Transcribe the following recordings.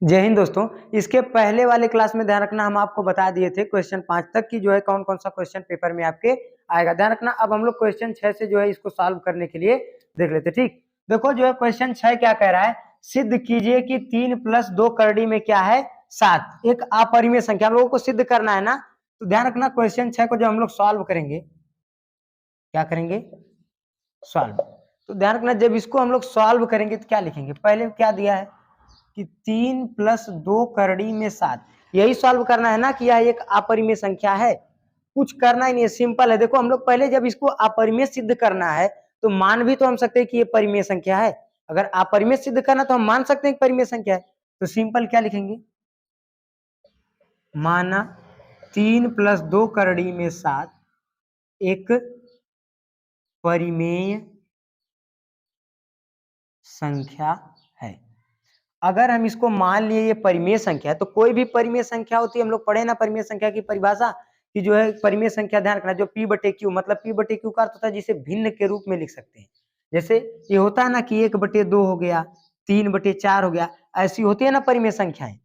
जय हिंद दोस्तों। इसके पहले वाले क्लास में ध्यान रखना हम आपको बता दिए थे क्वेश्चन 5 तक की जो है कौन कौन सा क्वेश्चन पेपर में आपके आएगा। ध्यान रखना अब हम लोग क्वेश्चन 6 से जो है इसको सॉल्व करने के लिए देख लेते। ठीक, देखो जो है क्वेश्चन 6 क्या कह रहा है, सिद्ध कीजिए कि 3 + 2 करड़ी में क्या है 7, एक अपरिमेय संख्या हम लोगों को सिद्ध करना है ना। तो ध्यान रखना क्वेश्चन 6 को जब हम लोग सॉल्व करेंगे, क्या करेंगे, सॉल्व। तो ध्यान रखना जब इसको हम लोग सॉल्व करेंगे तो क्या लिखेंगे, पहले क्या दिया है कि 3 + 2 करड़ी में 7, यही सॉल्व करना है ना कि यह एक अपरिमेय संख्या है, कुछ करना ही नहीं है, सिंपल है। देखो हम लोग पहले जब इसको अपरिमेय सिद्ध करना है तो मान भी तो हम सकते हैं कि ये परिमेय संख्या है। अगर अपरिमेय सिद्ध करना तो हम मान सकते हैं कि परिमेय संख्या है। तो सिंपल क्या लिखेंगे, माना 3 + 2 करड़ी में 7 एक परिमेय संख्या है। अगर हम इसको मान लिए ये परिमेय संख्या है, तो कोई भी परिमेय संख्या होती है, हम लोग पढ़े ना परिमेय संख्या की परिभाषा कि जो है परिमेय संख्या, ध्यान रखना जो p/q, मतलब p/q का अर्थ होता है जिसे भिन्न के रूप में लिख सकते हैं। जैसे ये होता है ना कि 1/2 हो गया, 3/4 हो गया, ऐसी होती है ना परिमेय संख्याएं।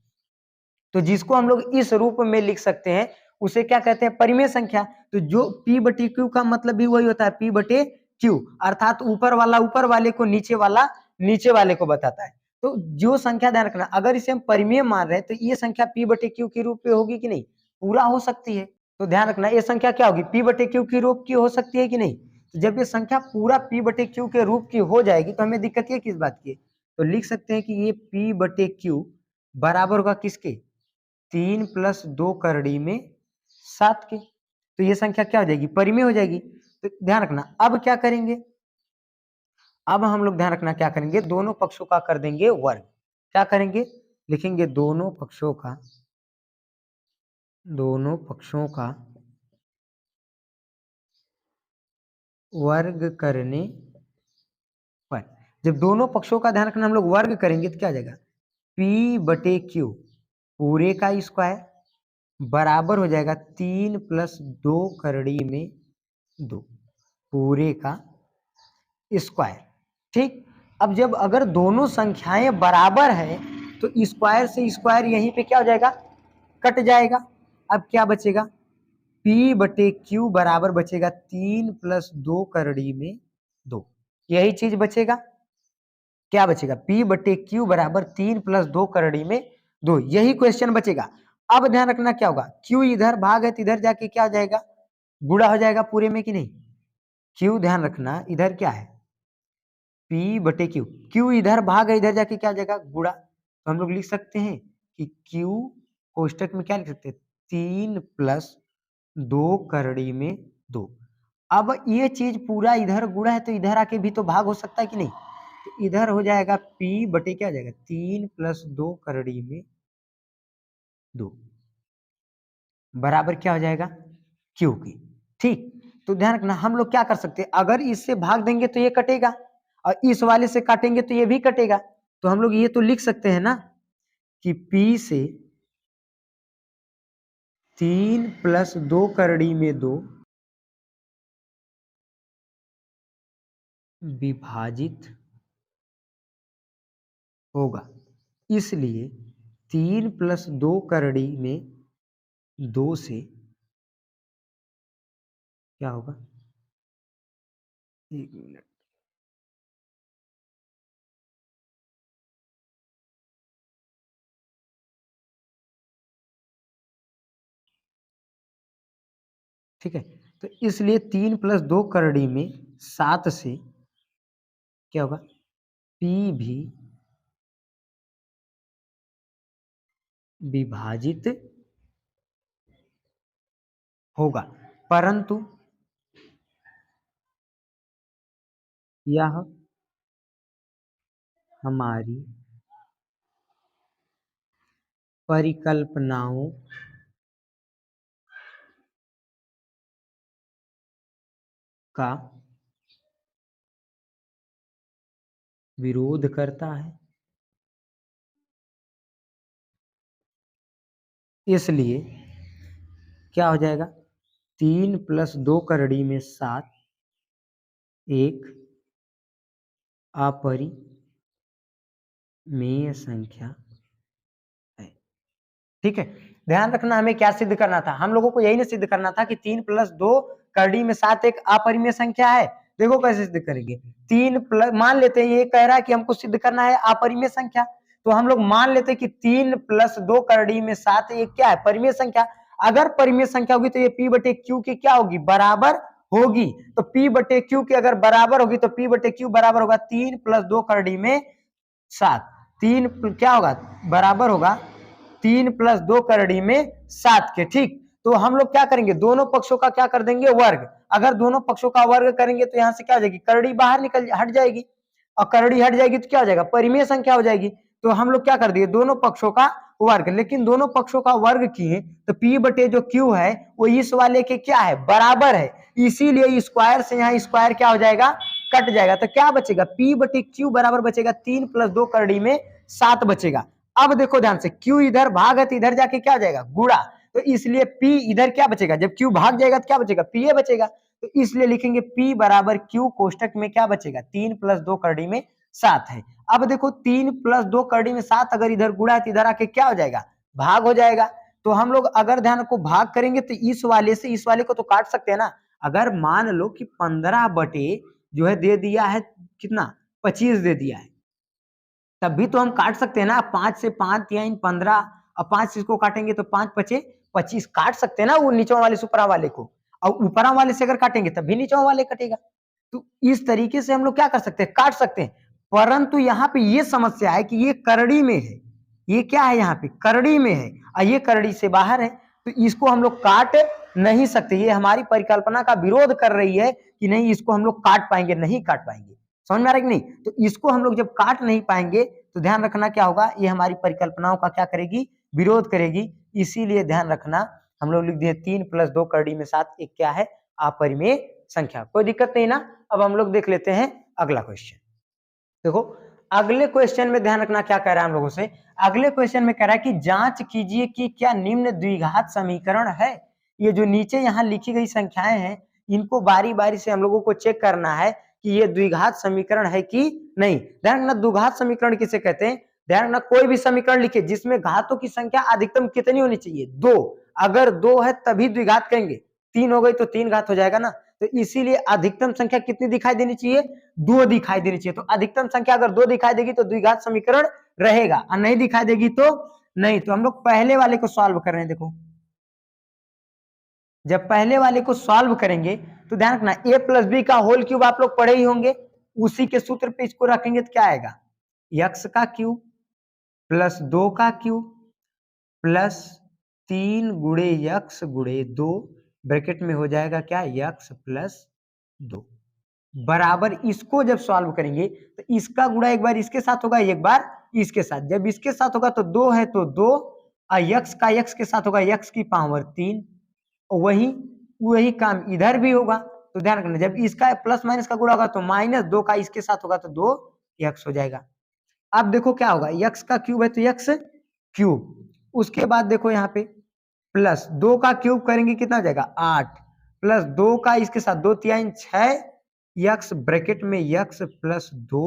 तो जिसको हम लोग इस रूप में लिख सकते हैं उसे क्या कहते हैं, परिमेय संख्या। तो जो p/q का मतलब भी वही होता है, p/q अर्थात ऊपर वाला ऊपर वाले को, नीचे वाला नीचे वाले को बताता है। तो जो संख्या, ध्यान रखना अगर इसे हम परिमेय मान रहे हैं तो ये संख्या p/q के रूप में होगी कि नहीं, पूरा हो सकती है। तो ध्यान रखना ये संख्या क्या होगी, p/q के रूप की हो सकती है कि नहीं। तो जब ये संख्या पूरा p/q के रूप की हो जाएगी तो हमें दिक्कत ये किस बात की है, तो लिख सकते हैं कि ये p/q बराबर होगा किसके, 3 + 2 करड़ी में 7 के। तो ये संख्या क्या हो जाएगी, परिमेय हो जाएगी। तो ध्यान रखना अब क्या करेंगे, अब हम लोग ध्यान रखना क्या करेंगे, दोनों पक्षों का कर देंगे वर्ग। क्या करेंगे, लिखेंगे दोनों पक्षों का वर्ग करने पर, जब दोनों पक्षों का ध्यान रखना हम लोग वर्ग करेंगे तो क्या हो जाएगा, p/q पूरे का स्क्वायर बराबर हो जाएगा 3 + 2 करड़ी में 2 पूरे का स्क्वायर। ठीक, अब जब अगर दोनों संख्याएं बराबर है तो स्क्वायर से स्क्वायर यहीं पे क्या हो जाएगा, कट जाएगा। अब क्या बचेगा, p/q बराबर बचेगा 3 + 2 करड़ी में 2, यही चीज बचेगा। क्या बचेगा, p/q बराबर 3 + 2 करड़ी में 2, यही क्वेश्चन बचेगा। अब ध्यान रखना क्या होगा, q इधर भाग है तो इधर जाके क्या हो जाएगा, गुणा हो जाएगा पूरे में कि नहीं। q ध्यान रखना इधर क्या है, p/q, q इधर भाग है, इधर जाके क्या हो जाएगा गुणा। तो हम लोग लिख सकते हैं कि q कोष्टक में क्या लिख सकते हैं, 3 + 2 करड़ी में 2। अब ये चीज पूरा इधर गुणा है तो इधर आके भी तो भाग हो सकता है कि नहीं। तो इधर हो जाएगा p/ क्या हो जाएगा, 3 + 2 करड़ी में 2 बराबर क्या हो जाएगा, q की। ठीक, तो ध्यान रखना हम लोग क्या कर सकते हैं, अगर इससे भाग देंगे तो ये कटेगा और इस वाले से काटेंगे तो ये भी कटेगा। तो हम लोग ये तो लिख सकते हैं ना कि p से 3 + 2 करड़ी में 2 विभाजित होगा, इसलिए 3 + 2 करड़ी में 2 से क्या होगा, 1 मिनट, ठीक है। तो इसलिए 3 + 2 करड़ी में 7 से क्या होगा, p भी विभाजित होगा, परंतु यह हमारी परिकल्पनाओं का विरोध करता है, इसलिए क्या हो जाएगा, 3 + 2 करड़ी में 7 एक अपरिमेय संख्या ठीक है, ध्यान रखना हमें क्या सिद्ध करना था, हम लोगों को यही ना सिद्ध करना था कि 3 + 2 करड़ी में 7 एक अपरिमेय संख्या है। देखो कैसे सिद्ध करेंगे, 3 प्लस मान लेते हैं ये कह रहा है कि हमको सिद्ध करना है अपरिमेय संख्या, तो हम लोग मान लेते हैं कि 3 + 2 करड़ी में 7 एक क्या है, परिमेय संख्या। अगर परिमेय संख्या होगी तो ये p/q की क्या होगी, बराबर होगी। तो p/q की अगर बराबर होगी तो p/q बराबर होगा 3 + 2 करड़ी में 7। 3 क्या होगा, बराबर होगा 3 + 2 करड़ी में 7 के। ठीक, तो हम लोग क्या करेंगे, दोनों पक्षों का क्या कर देंगे, वर्ग। अगर दोनों पक्षों का वर्ग करेंगे तो यहां से क्या हो जाएगी, करड़ी बाहर निकल हट जाएगी, और करड़ी हट जाएगी तो क्या हो जाएगा, परिमेय संख्या हो जाएगी। तो हम लोग क्या कर दिए, दोनों पक्षों का वर्ग, लेकिन दोनों पक्षों का वर्ग किए तो p/q है वो इस वाले के क्या है, बराबर है, इसीलिए स्क्वायर से यहाँ स्क्वायर क्या हो जाएगा, कट जाएगा। तो क्या बचेगा, p/q बराबर बचेगा 3 + 2 करड़ी में 7 बचेगा। अब देखो ध्यान से, q इधर भागत इधर जाके क्या हो जाएगा, गुणा, तो इसलिए p इधर क्या बचेगा, जब q भाग जाएगा तो क्या बचेगा, pa बचेगा। तो इसलिए लिखेंगे p बराबर q, कोष्टक में क्या बचेगा, 3 + 2 करड़ी में 7 है। अब देखो 3 + 2 करड़ी में 7 अगर इधर गुणा है तो इधर आके क्या हो जाएगा, भाग हो जाएगा। तो हम लोग अगर ध्यान को भाग करेंगे तो इस वाले से इस वाले को तो काट सकते हैं ना। अगर मान लो कि 15 बटे जो है दे दिया है कितना, 25 दे दिया है, तब भी तो हम काट सकते हैं ना, 5 से 5 या 15, और 5 से इसको काटेंगे तो 5 × 5 = 25, काट सकते हैं ना वो नीचों वाले से ऊपरा वाले को, और ऊपरा वाले से अगर काटेंगे तब भी नीचों वाले कटेगा। तो इस तरीके से हम लोग क्या कर सकते हैं, काट सकते हैं। परंतु यहाँ पे ये समस्या है कि ये करड़ी में है, ये क्या है, यहाँ पे करड़ी में है और ये करड़ी से बाहर है, तो इसको हम लोग काट नहीं सकते। ये हमारी परिकल्पना का विरोध कर रही है कि नहीं इसको हम लोग काट पाएंगे, नहीं काट पाएंगे। समझ में आ रहा है कि नहीं, तो इसको हम लोग जब काट नहीं पाएंगे तो ध्यान रखना क्या होगा, ये हमारी परिकल्पनाओं का क्या करेगी, विरोध करेगी। इसीलिए ध्यान रखना हम लोग लिख दिए 3 + 2 करड़ी में 7 एक क्या है, अपरिमेय संख्या। कोई दिक्कत नहीं ना। अब हम लोग देख लेते हैं अगला क्वेश्चन। देखो अगले क्वेश्चन में ध्यान रखना क्या कह रहा है हम लोगों से, अगले क्वेश्चन में कह रहा है कि जांच कीजिए कि क्या निम्न द्विघात समीकरण है। ये जो नीचे यहाँ लिखी गई संख्याएं हैं इनको बारी बारी से हम लोगों को चेक करना है कि ये द्विघात समीकरण है कि नहीं। ध्यान रखना, द्विघात समीकरण किसे कहते हैं, ध्यान रखना कोई भी समीकरण लिखे जिसमें घातों की संख्या अधिकतम कितनी होनी चाहिए, 2। अगर 2 है तभी द्विघात कहेंगे, 3 हो गई तो 3 घात हो जाएगा ना। तो इसीलिए अधिकतम संख्या कितनी दिखाई देनी चाहिए, 2 दिखाई देनी चाहिए। तो अधिकतम संख्या अगर 2 दिखाई देगी तो द्विघात समीकरण रहेगा, और नहीं दिखाई देगी तो नहीं। तो हम लोग पहले वाले को सॉल्व कर रहे हैं। देखो जब पहले वाले को सॉल्व करेंगे तो ध्यान रखना a + b का होल क्यूब आप लोग पढ़े ही होंगे, उसी के सूत्र पे इसको रखेंगे तो क्या आएगा, x का क्यूब प्लस 2 का क्यूब प्लस 3 × x × 2 ब्रैकेट में हो जाएगा क्या, x + 2 बराबर। इसको जब सॉल्व करेंगे तो इसका गुणा एक बार इसके साथ होगा, एक बार इसके साथ। जब इसके साथ होगा तो 2 है तो 2, और x का x के साथ होगा x की पावर 3, वही वही काम इधर भी होगा। तो ध्यान रखना जब इसका प्लस माइनस का गुणा होगा तो -2 का इसके साथ होगा तो 2x हो जाएगा। अब देखो क्या होगा, x का क्यूब है तो x क्यूब, उसके बाद देखो यहाँ पे प्लस 2 का क्यूब करेंगे कितना हो जाएगा 8, प्लस 2 का इसके साथ 2 3 6 x ब्रैकेट में x + 2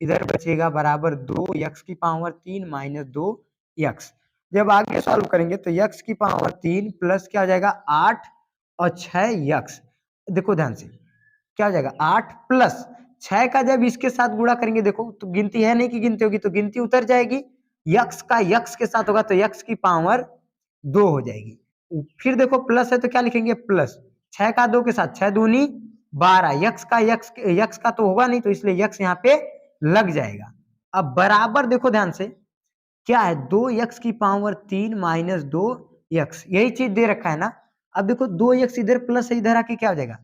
इधर बचेगा बराबर 2x की पावर 3 - 2x। जब आगे सॉल्व करेंगे तो x की पावर 3 प्लस क्या हो जाएगा 8 और 6x। देखो ध्यान से क्या हो जाएगा 8 प्लस 6 का जब इसके साथ गुणा करेंगे देखो तो गिनती है नहीं कि गिनती होगी, तो गिनती उतर जाएगी, x का x के साथ होगा तो x की पावर 2 हो जाएगी। फिर देखो प्लस है तो क्या लिखेंगे प्लस 6 का 2 के साथ 6 दूनी 12, x का तो होगा नहीं तो इसलिए x यहाँ पे लग जाएगा। अब बराबर देखो ध्यान से क्या है 2x की पावर 3 - 2x, यही चीज दे रखा है ना। अब देखो 2x इधर प्लस है, इधर आके क्या हो जाएगा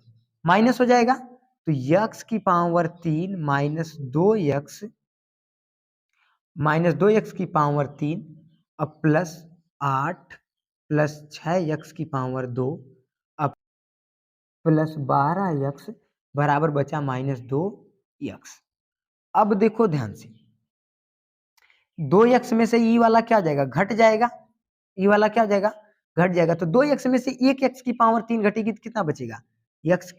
माइनस हो जाएगा, तो x की पावर 3 - 2x -2x की पावर 3 अब प्लस 8 प्लस 6x की पावर 2 अब प्लस 12x बराबर बचा -2x। अब देखो ध्यान से 2x में से ई वाला क्या हो जाएगा, घट जाएगा, ई वाला क्या हो जाएगा घट जाएगा। तो 2x में से 1x की पावर 3 घटेगी तो कितना बचेगा, -x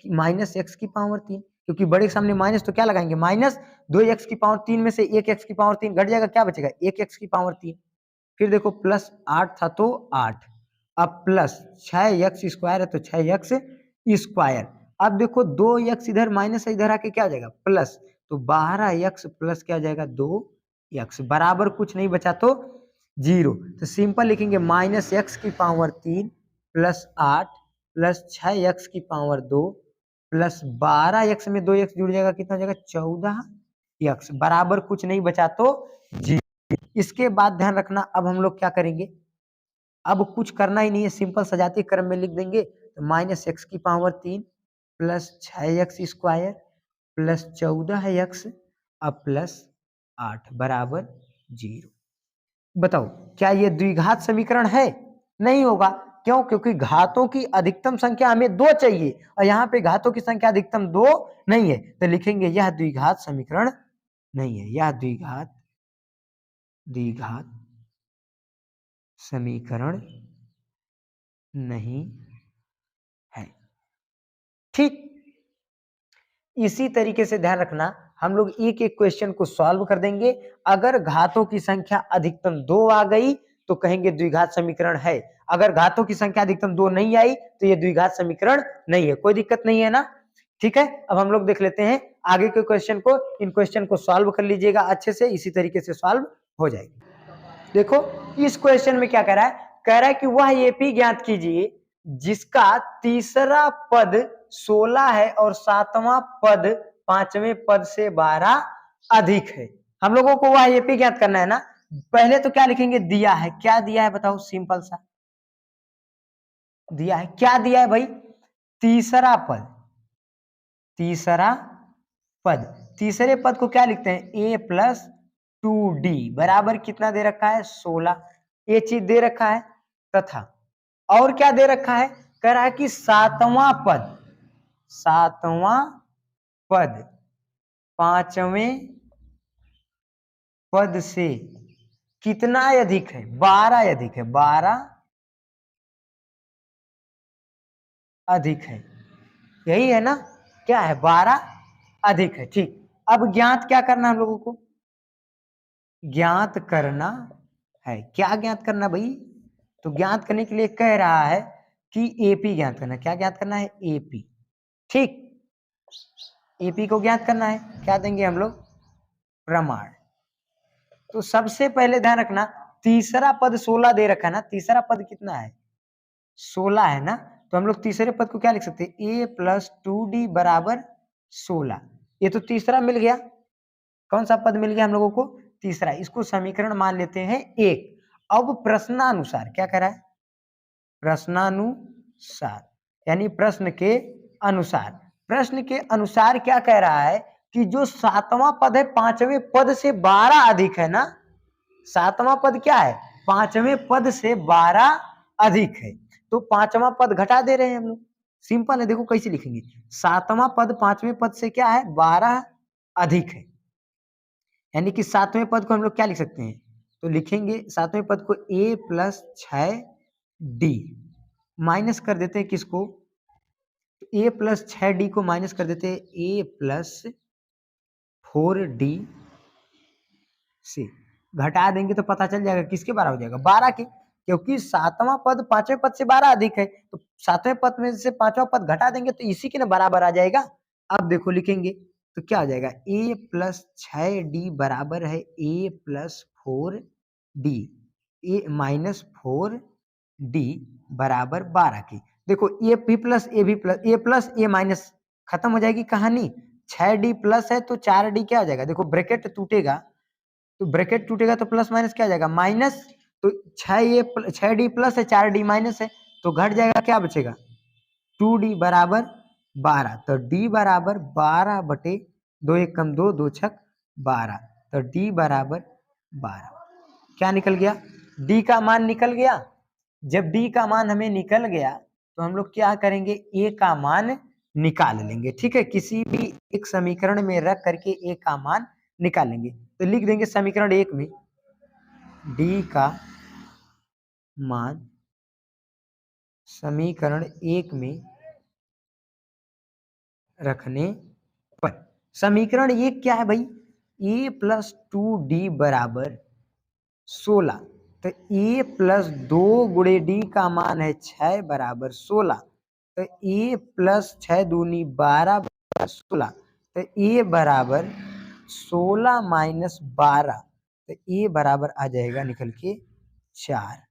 की पावर 3, क्योंकि बड़े के सामने माइनस तो क्या लगाएंगे -2x की पावर 3 में से 1x की पावर 3 घट जाएगा, क्या बचेगा 1x की पावर 3। फिर देखो प्लस 8 था तो 8, अब प्लस 6x स्क्वायर है तो 6x स्क्वायर। अब देखो 2x इधर माइनस है, इधर आके क्या हो जाएगा प्लस, तो 12x प्लस क्या हो जाएगा 2x, बराबर कुछ नहीं बचा तो 0। तो सिंपल लिखेंगे माइनस एक्स की पावर 3 प्लस 8 प्लस 6x की पावर 2 प्लस 12x में 2x जुड़ जाएगा, कितना हो जाएगा 14x, बराबर कुछ नहीं बचा तो 0। इसके बाद ध्यान रखना, अब हम लोग क्या करेंगे, अब कुछ करना ही नहीं है, सिंपल सजाती क्रम में लिख देंगे। तो माइनस एक्स की power 3 plus 6x square plus 14x अब प्लस 8 बराबर 0। बताओ क्या ये द्विघात समीकरण है? नहीं होगा। क्यों? क्योंकि घातों की अधिकतम संख्या हमें 2 चाहिए और यहाँ पे घातों की संख्या अधिकतम 2 नहीं है, तो लिखेंगे यह द्विघात समीकरण नहीं है, यह द्विघात समीकरण नहीं है। ठीक इसी तरीके से ध्यान रखना, हम लोग एक एक क्वेश्चन को सॉल्व कर देंगे। अगर घातों की संख्या अधिकतम 2 आ गई तो कहेंगे द्विघात समीकरण है, अगर घातों की संख्या अधिकतम 2 नहीं आई तो ये द्विघात समीकरण नहीं है। कोई दिक्कत नहीं है ना? ठीक है, अब हम लोग देख लेते हैं आगे के क्वेश्चन को। इन क्वेश्चन को सॉल्व कर लीजिएगा अच्छे से, इसी तरीके से सॉल्व हो जाएगी। देखो इस क्वेश्चन में क्या कह रहा है, कह रहा है कि वह एपी ज्ञात कीजिए जिसका तीसरा पद 16 है और सातवां पद पांचवें पद से 12 अधिक है। हम लोगों को वह एपी ज्ञात करना है ना। पहले तो क्या लिखेंगे, दिया है, क्या दिया है बताओ, सिंपल सा दिया है, क्या दिया है भाई, तीसरा पद, तीसरा पद, तीसरे पद को क्या लिखते हैं a प्लस 2d बराबर कितना दे रखा है 16, ये चीज दे रखा है। तथा और क्या दे रखा है, कह रहा है कि सातवां पद पांचवें पद से कितना अधिक है, 12 अधिक है, 12 अधिक है, यही है ना, क्या है 12 अधिक है। ठीक, अब ज्ञात क्या करना हम लोगों को, ज्ञात करना है, क्या ज्ञात करना भाई, तो ज्ञात करने के लिए कह रहा है कि एपी ज्ञात करना, क्या ज्ञात करना है एपी। ठीक, एपी को ज्ञात करना है, क्या देंगे हम लोग प्रमाण। तो सबसे पहले ध्यान रखना, तीसरा पद 16 दे रखा है ना, तीसरा पद कितना है 16 है ना, तो हम लोग तीसरे पद को क्या लिख सकते हैं a प्लस 2d बराबर 16। ये तो तीसरा मिल गया, कौन सा पद मिल गया हम लोगों को, तीसरा, इसको समीकरण मान लेते हैं 1। अब प्रश्नानुसार क्या कह रहा है, प्रश्नानुसार यानी प्रश्न के अनुसार, प्रश्न के अनुसार क्या कह रहा है कि जो सातवां पद है पांचवें पद से 12 अधिक है ना, सातवां पद क्या है पांचवें पद से 12 अधिक है, तो पांचवां पद घटा दे रहे हैं हम लोग। सिंपल है, देखो कैसे लिखेंगे, सातवां पद पांचवें पद से क्या है 12 अधिक है, यानी कि सातवें पद को हम लोग क्या लिख सकते हैं, तो लिखेंगे सातवें पद को a प्लस 6d, माइनस कर देते हैं किसको, a प्लस 6d को माइनस कर देते हैं a प्लस 4d से, घटा देंगे तो पता चल जाएगा किसके बराबर हो जाएगा 12 के, क्योंकि सातवां पद पांचवें पद से 12 अधिक है, तो सातवें पद में से पांचवा पद घटा देंगे तो इसी के ना बराबर आ जाएगा। अब देखो लिखेंगे तो क्या हो जाएगा a प्लस 6d बराबर है a plus 4d, A minus 4d बराबर 12 की। देखो ए भी प्लस ए प्लस ए माइनस खत्म हो जाएगी कहानी, 6d प्लस है तो 4d क्या हो जाएगा, देखो ब्रैकेट टूटेगा, तो ब्रैकेट टूटेगा तो प्लस माइनस क्या आ जाएगा माइनस, तो 6d प्लस है 4d माइनस है, तो घट जाएगा, क्या बचेगा 2d बराबर 12, तो d बराबर 12 बटे 2 एक कम 2 2 छक 12, तो d बराबर 12, क्या निकल गया d का मान निकल गया। जब d का मान हमें निकल गया तो हम लोग क्या करेंगे a का मान निकाल लेंगे। ठीक है, किसी भी एक समीकरण में रख करके a का मान निकालेंगे, तो लिख देंगे समीकरण 1 में d का मान समीकरण 1 में रखने पर, समीकरण 1 क्या है भाई, a प्लस 2d बराबर 16, तो ए प्लस 2 गुणे डी का मान है 6 बराबर 16। तो ए प्लस 6 दूनी 12 बराबर 16। तो ए बराबर 16 माइनस 12, तो ए बराबर आ जाएगा निकल के 4।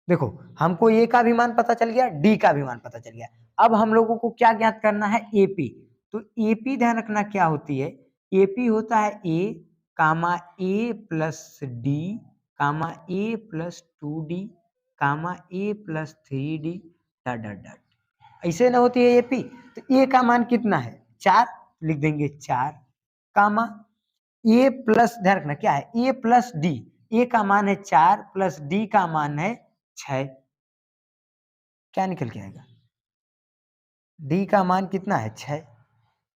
देखो हमको ए का भी मान पता चल गया, डी का भी मान पता चल गया। अब हम लोगों को क्या ज्ञात करना है, एपी। तो एपी ध्यान रखना क्या होती है, एपी होता है a comma a plus d comma a plus 2d comma a plus 3d dot dot dot. ऐसे ना होती है एपी। तो ए का मान कितना है 4, लिख देंगे 4 कामा ए प्लस, ध्यान रखना क्या है, ए प्लस डी। ए का मान है 4 प्लस डी का मान है 6। क्या निकल के आएगा, डी का मान कितना है 6।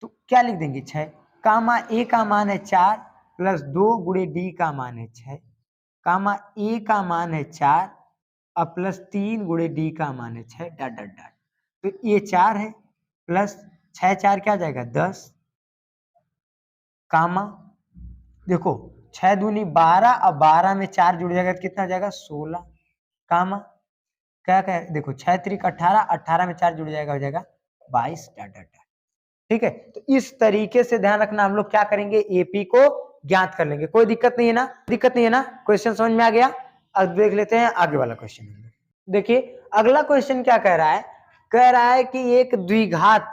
तो क्या लिख देंगे 6 कामा ए का मान है 4 प्लस 2 गुणे डी का मान है 6 कामा ए का मान है 4 और प्लस 3 गुणे डी का मान है 6 डॉट डॉट डॉट। तो ये 4 है प्लस 6 4 क्या जाएगा 10 कामा, देखो 6 दूनी 12 और 12 में 4 जुड़ जाएगा तो कितना जाएगा 16 कामा क्या क्या देखो 6 त्रिक 18, 18 में 4 जुड़ जाएगा हो जाएगा 22 डॉट डॉट डॉट। ठीक है, तो इस तरीके से ध्यान रखना हम लोग क्या करेंगे, एपी को ज्ञात कर लेंगे। कोई दिक्कत नहीं है ना, दिक्कत नहीं है ना, क्वेश्चन समझ में आ गया। अब देख लेते हैं आगे वाला क्वेश्चन। देखिए अगला क्वेश्चन क्या कह रहा है, कह रहा है कि एक द्विघात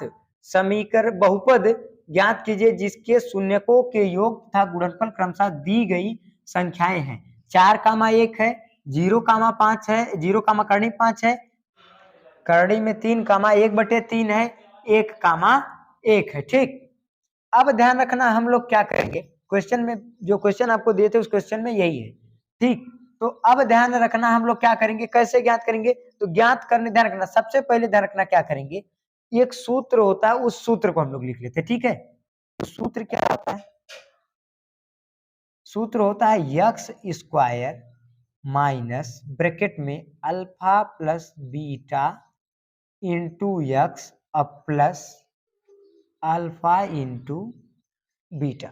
समीकरण बहुपद ज्ञात कीजिए जिसके शून्यकों के योग तथा गुणनफल क्रमशः दी गई संख्याएं हैं। 4 कामा 1 है, 0 कामा 5 है, 0 कामा करणी 5 है, करणी में 3 कामा 1/3 है, 1 कामा 1 है। ठीक, अब ध्यान रखना हम लोग क्या करेंगे, क्वेश्चन में जो क्वेश्चन आपको दिए थे उस क्वेश्चन में यही है। ठीक, तो अब ध्यान रखना हम लोग क्या करेंगे, कैसे ज्ञात करेंगे, तो ज्ञात करने ध्यान रखना, सबसे पहले ध्यान रखना क्या करेंगे, एक सूत्र होता है उस सूत्र को हम लोग लिख लेते हैं। ठीक है, तो सूत्र क्या होता है, सूत्र होता है यक्स स्क्वायर माइनस ब्रैकेट में alpha plus beta into x अब प्लस अल्फा इंटू बीटा।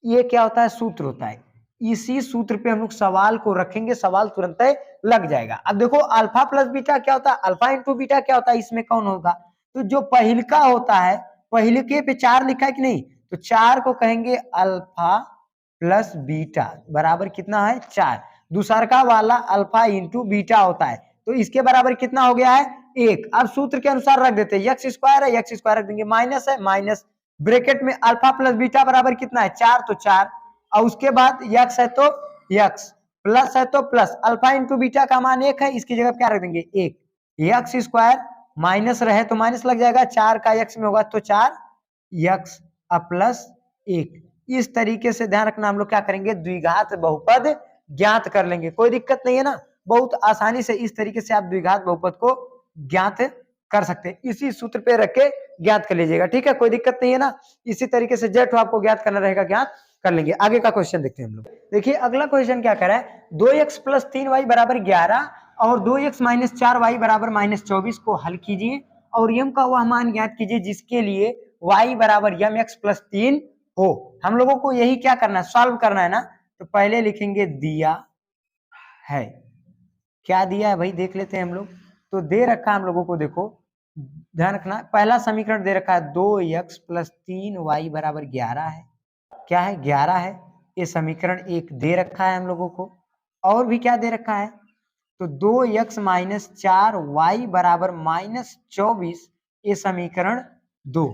ये क्या होता है, सूत्र होता है। इसी सूत्र पे हम लोग सवाल को रखेंगे, सवाल तुरंत लग जाएगा। अब देखो अल्फा प्लस बीटा क्या होता है, अल्फा इंटू बीटा क्या होता है, इसमें कौन होगा, तो जो पहिलका होता है, पहिलके पे 4 लिखा है कि नहीं, तो 4 को कहेंगे अल्फा प्लस बीटा बराबर कितना है 4। दूसरका वाला अल्फा इंटू बीटा होता है, तो इसके बराबर कितना हो गया है 1। अब सूत्र के अनुसार रख देते हैं, यक्स स्क्वायर है, यक्स स्क्वायर रख देंगे, माइनस है माइनस, ब्रैकेट में अल्फा प्लस बीटा बराबर कितना है 4, तो 4, और उसके बाद यक्स है तो यक्स, प्लस है तो प्लस, अल्फा इंटू बीटा का मान 1 है, इसकी जगह क्या रख देंगे 1, यक्स स्क्वायर माइनस रहे तो माइनस लग जाएगा, 4 का यक्स में होगा तो 4 यक्स प्लस 1। इस तरीके से ध्यान रखना हम लोग क्या करेंगे, द्विघात बहुपद ज्ञात कर लेंगे। कोई दिक्कत नहीं है ना, बहुत आसानी से इस तरीके से आप द्विघात बहुपद को ज्ञात कर सकते हैं, इसी सूत्र पे रख के ज्ञात कर लीजिएगा। ठीक है, कोई दिक्कत नहीं है ना, इसी तरीके से जेठ आपको ज्ञात करना रहेगा, ज्ञात कर लेंगे। आगे का क्वेश्चन देखते हैं हम लोग। देखिए अगला क्वेश्चन क्या कर रहा है, 2x प्लस 3y बराबर 11 और 2x माइनस 4y बराबर माइनस 24 को हल कीजिए और यम का वह मान ज्ञात कीजिए जिसके लिए y बराबर यम एक्स प्लस 3 हो। हम लोगों को यही क्या करना है, सॉल्व करना है ना, तो पहले लिखेंगे दिया है, क्या दिया है भाई देख लेते हैं हम लोग। तो दे रखा है हम लोगों को, देखो ध्यान रखना, पहला समीकरण दे रखा है 2x प्लस 3y बराबर 11 है, क्या है 11 है, ये समीकरण एक दे रखा है हम लोगों को। और भी क्या दे रखा है, तो 2x माइनस 4y बराबर माइनस 24, ये समीकरण 2,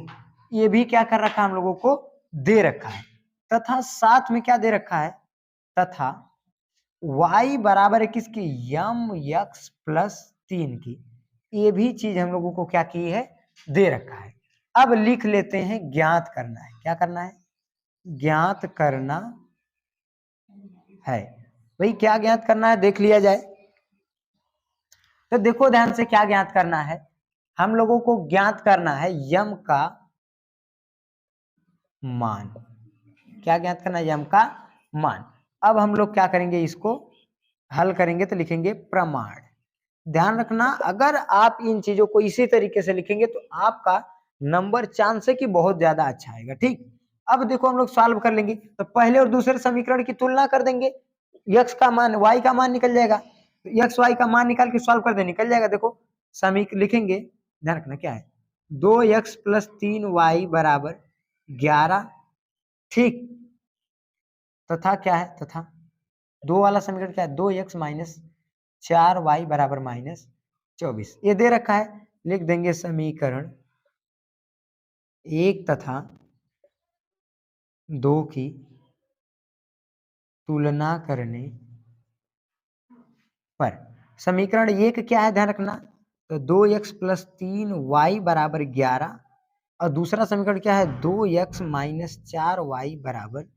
ये भी क्या कर रखा है हम लोगों को दे रखा है। तथा साथ में क्या दे रखा है, तथा y बराबर है किसकी, यम एक्स प्लस 3 की, ये भी चीज हम लोगों को क्या की है, दे रखा है। अब लिख लेते हैं ज्ञात करना है, क्या करना है, ज्ञात करना है। भाई क्या ज्ञात करना है देख लिया जाए, तो देखो ध्यान से क्या ज्ञात करना है, हम लोगों को ज्ञात करना है यम का मान, क्या ज्ञात करना है, यम का मान। अब हम लोग क्या करेंगे, इसको हल करेंगे तो लिखेंगे प्रमाण। ध्यान रखना अगर आप इन चीजों को इसी तरीके से लिखेंगे तो आपका नंबर चांस है कि बहुत ज्यादा अच्छा आएगा। ठीक, अब देखो हम लोग सॉल्व कर लेंगे, तो पहले और दूसरे समीकरण की तुलना कर देंगे, x का मान y का मान निकल जाएगा, तो x y का मान निकाल के सॉल्व कर दे, निकल जाएगा। देखो समीकरण लिखेंगे, ध्यान रखना क्या है, 2x प्लस 3y बराबर 11, ठीक, तथा क्या है, तथा दो वाला समीकरण क्या है, 2x माइनस 4y बराबर माइनस 24, ये दे रखा है। लिख देंगे समीकरण 1 तथा 2 की तुलना करने पर समीकरण 1 क्या है, ध्यान रखना, तो 2x प्लस 3y बराबर 11, और दूसरा समीकरण क्या है, 2x माइनस 4y बराबर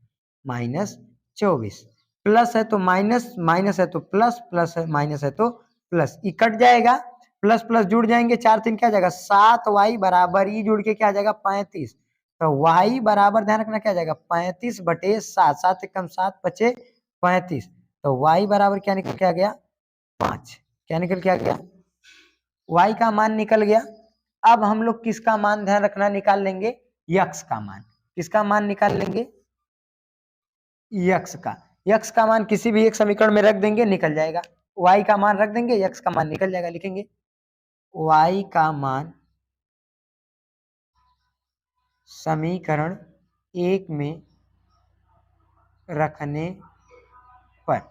माइनस 24। प्लस है तो माइनस, माइनस है तो प्लस, प्लस है माइनस है तो प्लस, ये कट जाएगा, प्लस प्लस जुड़ जाएंगे, 4 3 क्या जाएगा 7y बराबर, ये जुड़ के क्या आ जाएगा 35, तो y बराबर ध्यान रखना क्या जाएगा 35/7, 7 एकम 7 बचे 35, तो y बराबर क्या निकल के आ गया 5, क्या निकल के आ गया, y का मान निकल गया। अब हम लोग किसका मान ध्यान रखना निकाल लेंगे, x का मान, किसका मान निकाल लेंगे, x का मान किसी भी एक समीकरण में रख देंगे, निकल जाएगा, y का मान रख देंगे, x का मान निकल जाएगा, लिखेंगे y का मान समीकरण 1 में रखने पर,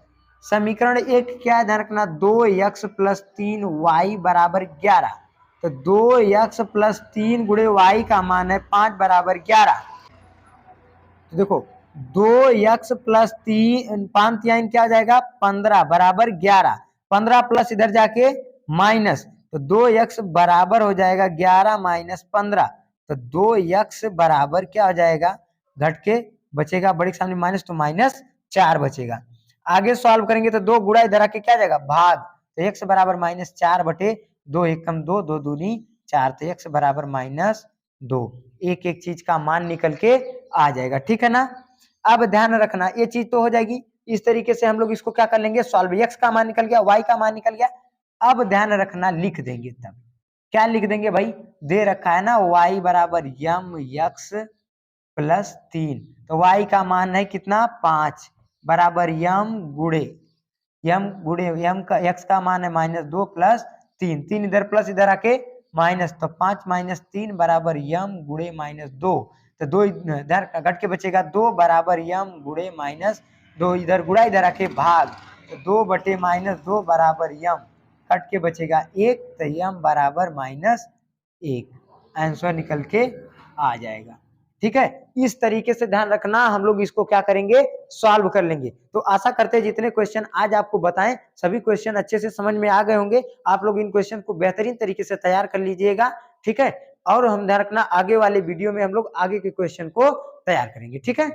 समीकरण 1 क्या है, ध्यान रखना, 2x प्लस 3y बराबर 11, तो 2x प्लस 3 गुणे y का मान है 5 बराबर 11, तो देखो 2x प्लस 3 5 3 क्या आ जाएगा 15 बराबर 11, 15 प्लस इधर जाके माइनस, तो 2x बराबर हो जाएगा 11 माइनस 15, तो 2x बराबर क्या हो जाएगा, घट के बचेगा बड़े के सामने माइनस, तो माइनस 4 बचेगा। आगे सॉल्व करेंगे तो 2 गुणा इधर आके क्या जाएगा भाग, तो x बराबर माइनस 4/2, 1 कम 2, 2 दूनी 4, तो x बराबर माइनस 2, एक एक चीज का मान निकल के आ जाएगा, ठीक है ना। अब ध्यान रखना ये चीज तो हो जाएगी, इस तरीके से हम लोग इसको क्या कर लेंगे सॉल्व, x का मान निकल गया, y का मान निकल गया। अब ध्यान रखना लिख देंगे, तब क्या लिख देंगे भाई, दे रखा है ना y बराबर यम x प्लस 3, तो y का मान है कितना 5 बराबर यम गुणे यम का x का मान है -2 प्लस 3, 3 इधर प्लस इधर आके माइनस, तो 5 माइनस 3 बराबर यम गुणे -2, तो 2 इधर घट के बचेगा 2 बराबर यम गुणे -2, इधर गुणा इधर आके भाग, तो 2/-2 बराबर यम, कट के बचेगा 1, तो यम बराबर -1, आंसर निकल के आ जाएगा, ठीक है। इस तरीके से ध्यान रखना, हम लोग इसको क्या करेंगे सॉल्व कर लेंगे। तो आशा करते हैं जितने क्वेश्चन आज आपको बताएं सभी क्वेश्चन अच्छे से समझ में आ गए होंगे, आप लोग इन क्वेश्चन को बेहतरीन तरीके से तैयार कर लीजिएगा, ठीक है। और हम ध्यान रखना आगे वाले वीडियो में हम लोग आगे के क्वेश्चन को तैयार करेंगे, ठीक है।